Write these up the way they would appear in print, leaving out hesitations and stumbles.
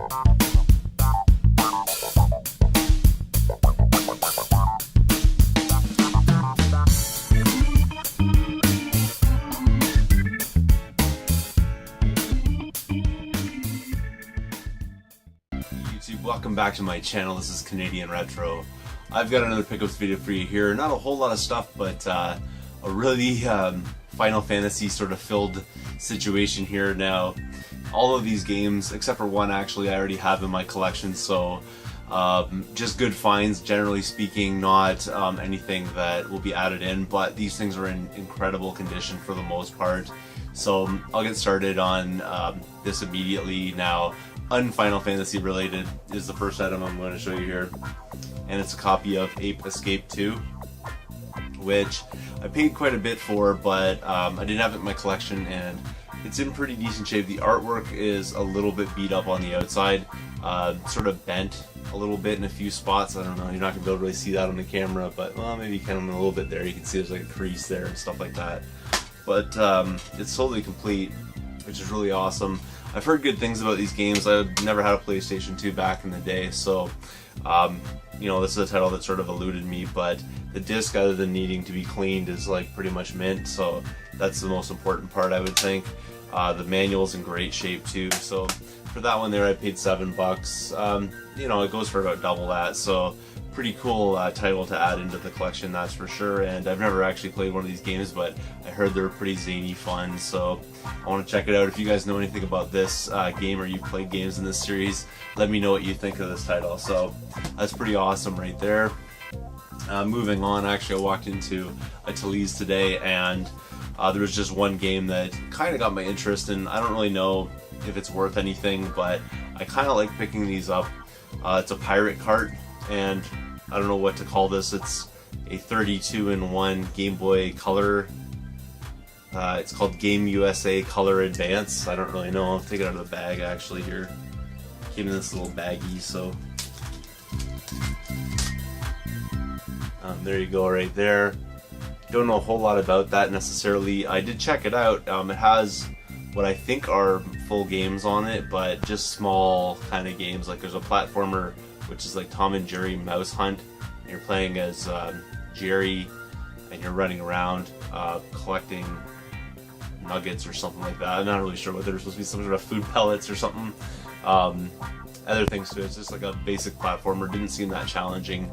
YouTube, welcome back to my channel. This is Canadian Retro. I've got another pickups video for you here. Not a whole lot of stuff, but a really Final Fantasy sort of filled situation here. Now, all of these games, except for one actually, I already have in my collection, so just good finds, generally speaking, not anything that will be added in, but these things are in incredible condition for the most part. So I'll get started on this immediately now. Un-Final Fantasy related is the first item I'm going to show you here, and it's a copy of Ape Escape 2, which I paid quite a bit for, but I didn't have it in my collection, and it's in pretty decent shape. The artwork is a little bit beat up on the outside, sort of bent a little bit in a few spots. I don't know, you're not going to be able to really see that on the camera, but well, maybe you can a little bit there. You can see there's like a crease there and stuff like that. But it's totally complete, which is really awesome. I've heard good things about these games. I've never had a PlayStation 2 back in the day, so you know, this is a title that sort of eluded me, but the disc, other than needing to be cleaned, is like pretty much mint, so that's the most important part, I would think. The manual's in great shape too, so for that one there I paid $7. You know, it goes for about double that, so pretty cool title to add into the collection, that's for sure. And I've never actually played one of these games, but I heard they're pretty zany fun, so I want to check it out. If you guys know anything about this game, or you've played games in this series, let me know what you think of this title. So that's pretty awesome right there. Moving on, actually I walked into a Talese today, and there was just one game that kind of got my interest, and I don't really know if it's worth anything, but I kind of like picking these up. It's a pirate cart, and I don't know what to call this. It's a 32-in-1 Game Boy Color. It's called Game USA Color Advance. I don't really know. I'll take it out of the bag actually here. Came in this little baggie, so there you go right there. Don't know a whole lot about that necessarily. I did check it out. It has what I think are full games on it, but just small kind of games. Like there's a platformer which is like Tom and Jerry Mouse Hunt, and you're playing as Jerry, and you're running around collecting nuggets or something like that. I'm not really sure whether there's supposed to be some sort of food pellets or something. Other things too. It's just like a basic platformer. Didn't seem that challenging.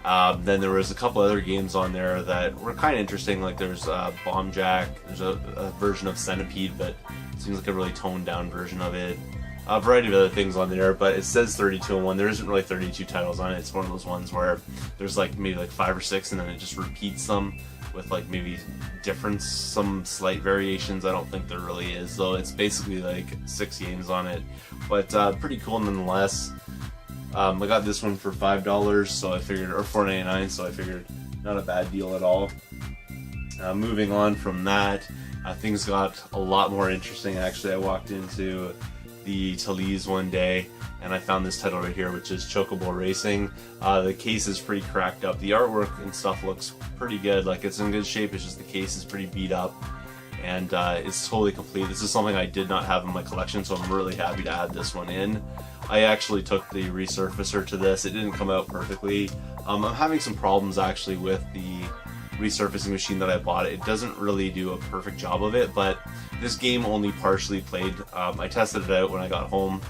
Then there was a couple other games on there that were kind of interesting. Like there's Bomb Jack. There's a version of Centipede, but it seems like a really toned down version of it. A variety of other things on there, but it says 32-in-1. There isn't really 32 titles on it. It's one of those ones where there's like maybe like 5 or 6, and then it just repeats them with like maybe some slight variations. I don't think there really is, though. It's basically like 6 games on it, but pretty cool nonetheless. I got this one for $5, so I figured, or $4.99, so I figured not a bad deal at all. Moving on from that, things got a lot more interesting. Actually, I walked into the Talese one day, and I found this title right here, which is Chocobo Racing. The case is pretty cracked up. The artwork and stuff looks pretty good. Like, it's in good shape. It's just the case is pretty beat up, and it's totally complete. This is something I did not have in my collection, so I'm really happy to add this one in. I actually took the resurfacer to this. It didn't come out perfectly. I'm having some problems actually with the resurfacing machine that I bought. It doesn't really do a perfect job of it, but this game only partially played. I tested it out when I got home,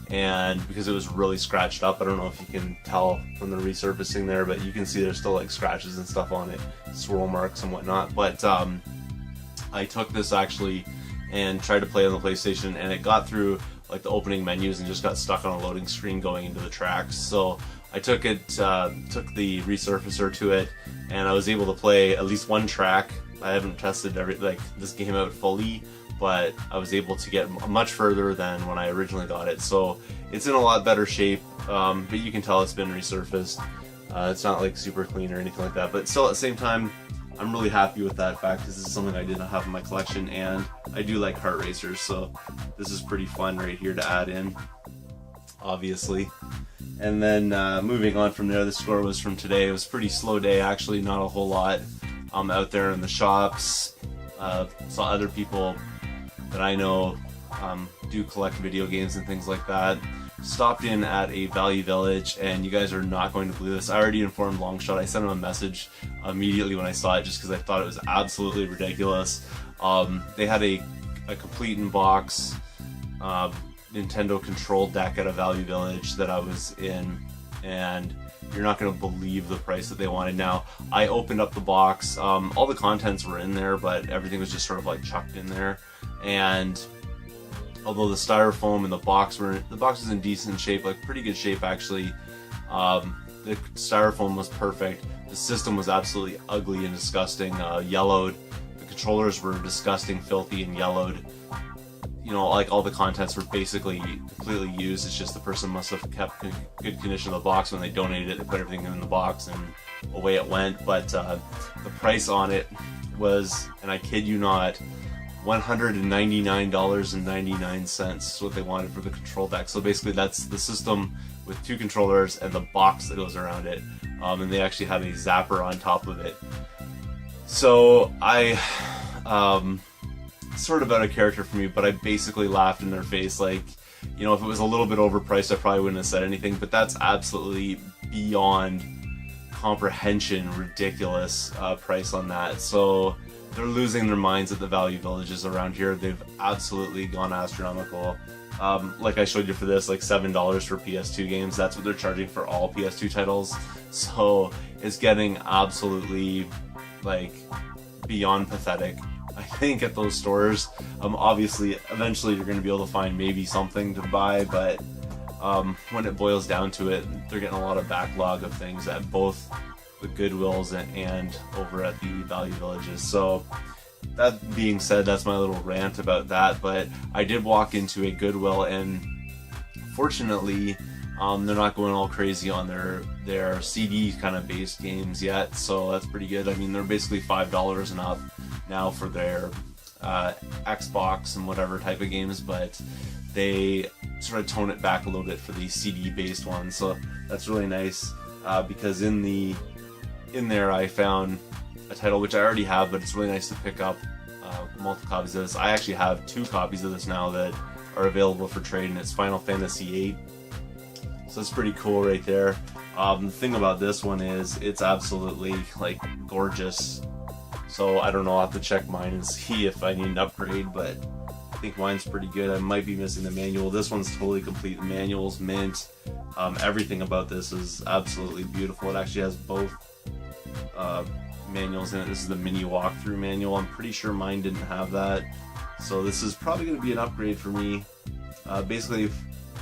and because it was really scratched up, I don't know if you can tell from the resurfacing there, but you can see there's still like scratches and stuff on it, swirl marks and whatnot. But I took this actually and tried to play on the PlayStation, and it got through like the opening menus and just got stuck on a loading screen going into the tracks. So I took the resurfacer to it, and I was able to play at least one track. I haven't tested this game out fully, but I was able to get much further than when I originally got it. So it's in a lot better shape, but you can tell it's been resurfaced. It's not like super clean or anything like that, but still at the same time, I'm really happy with that fact, because this is something I did not have in my collection, and I do like kart racers, so this is pretty fun right here to add in, obviously. And then moving on from there, the score was from today. It was a pretty slow day, actually, not a whole lot out there in the shops. Saw other people that I know do collect video games and things like that. Stopped in at a Value Village, and you guys are not going to believe this. I already informed Longshot. I sent him a message immediately when I saw it, just because I thought it was absolutely ridiculous. They had a complete in box Nintendo control deck at a Value Village that I was in, and you're not going to believe the price that they wanted. Now, I opened up the box. All the contents were in there, but everything was just sort of like chucked in there. And although the styrofoam and the box was in decent shape, like pretty good shape actually. The styrofoam was perfect. The system was absolutely ugly and disgusting, yellowed. The controllers were disgusting, filthy, and yellowed. You know, like all the contents were basically completely used. It's just the person must have kept good condition of the box when they donated it. They put everything in the box and away it went. But the price on it was, and I kid you not, $199.99 is what they wanted for the control deck. So basically that's the system with 2 controllers and the box that goes around it. And they actually have a zapper on top of it. So I, sort of out of character for me, but I basically laughed in their face. Like, you know, if it was a little bit overpriced, I probably wouldn't have said anything, but that's absolutely beyond comprehension ridiculous price on that. So they're losing their minds at the Value Villages around here. They've absolutely gone astronomical. Like I showed you for this, like $7 for PS2 games. That's what they're charging for all PS2 titles. So it's getting absolutely, like, beyond pathetic, I think, at those stores. Obviously, eventually you're going to be able to find maybe something to buy, but when it boils down to it, they're getting a lot of backlog of things at both the Goodwills and over at the Value Villages. So that being said, that's my little rant about that. But I did walk into a Goodwill, and fortunately they're not going all crazy on their CD kind of based games yet, so that's pretty good. I mean, they're basically $5 and up now for their Xbox and whatever type of games, but they sort of tone it back a little bit for the CD based ones. So that's really nice, because in there I found a title which I already have, but it's really nice to pick up multiple copies of this. I actually have 2 copies of this now that are available for trade, and it's Final Fantasy VIII. So it's pretty cool right there. The thing about this one is it's absolutely, like, gorgeous. So I don't know, I'll have to check mine and see if I need an upgrade, but I think mine's pretty good. I might be missing the manual. This one's totally complete. The manual's mint. Everything about this is absolutely beautiful. It actually has both manuals in it. This is the mini walkthrough manual. I'm pretty sure mine didn't have that. So this is probably going to be an upgrade for me. Basically,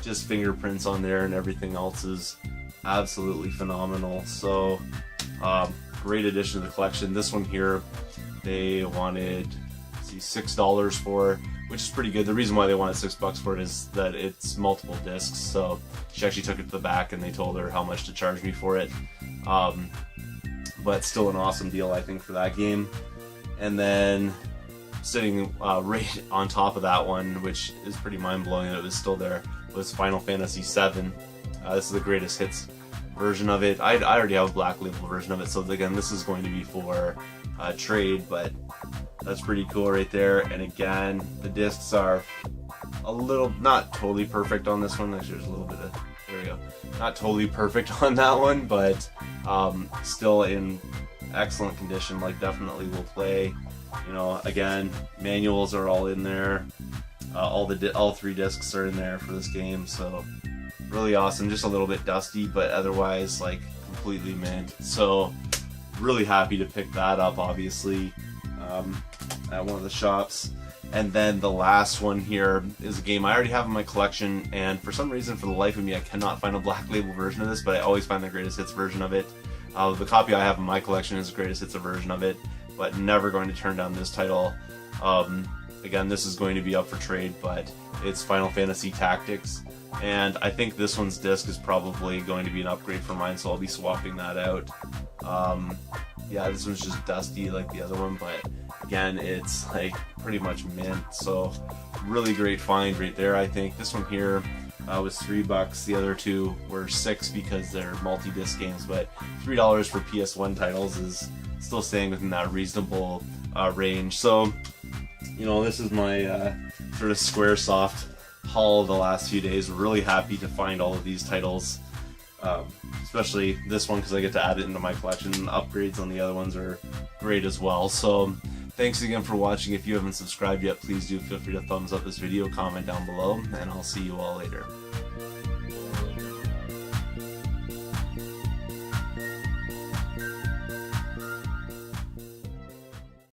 just fingerprints on there, and everything else is absolutely phenomenal. So great addition to the collection. This one here they wanted, let's see, $6 for, which is pretty good. The reason why they wanted $6 for it is that it's multiple discs. So she actually took it to the back and they told her how much to charge me for it. But still an awesome deal, I think, for that game. And then sitting right on top of that one, which is pretty mind-blowing that it was still there, was Final Fantasy VII. This is the greatest hits version of it. I already have a black label version of it, so again, this is going to be for trade, but that's pretty cool right there. And again, the discs are a little, not totally perfect on this one. Actually, there's a little bit of, there we go. Not totally perfect on that one, but still in excellent condition. Like, definitely will play. You know, again, manuals are all in there. All 3 discs are in there for this game, so really awesome. Just a little bit dusty, but otherwise, like, completely mint. So really happy to pick that up, obviously, at one of the shops. And then the last one here is a game I already have in my collection, and for some reason, for the life of me, I cannot find a black label version of this, but I always find the greatest hits version of it. The copy I have in my collection is the greatest hits version of it, but never going to turn down this title. Again, this is going to be up for trade, but it's Final Fantasy Tactics, and I think this one's disc is probably going to be an upgrade for mine, so I'll be swapping that out. Yeah, this one's just dusty like the other one, but again, it's like pretty much mint, so really great find right there. I think this one here was $3. The other 2 were $6 because they're multi-disc games, but $3 for PS1 titles is still staying within that reasonable range. So you know, this is my sort of Squaresoft haul the last few days. We're really happy to find all of these titles, especially this one because I get to add it into my collection. Upgrades on the other ones are great as well. So thanks again for watching. If you haven't subscribed yet, please do feel free to thumbs up this video, comment down below, and I'll see you all later.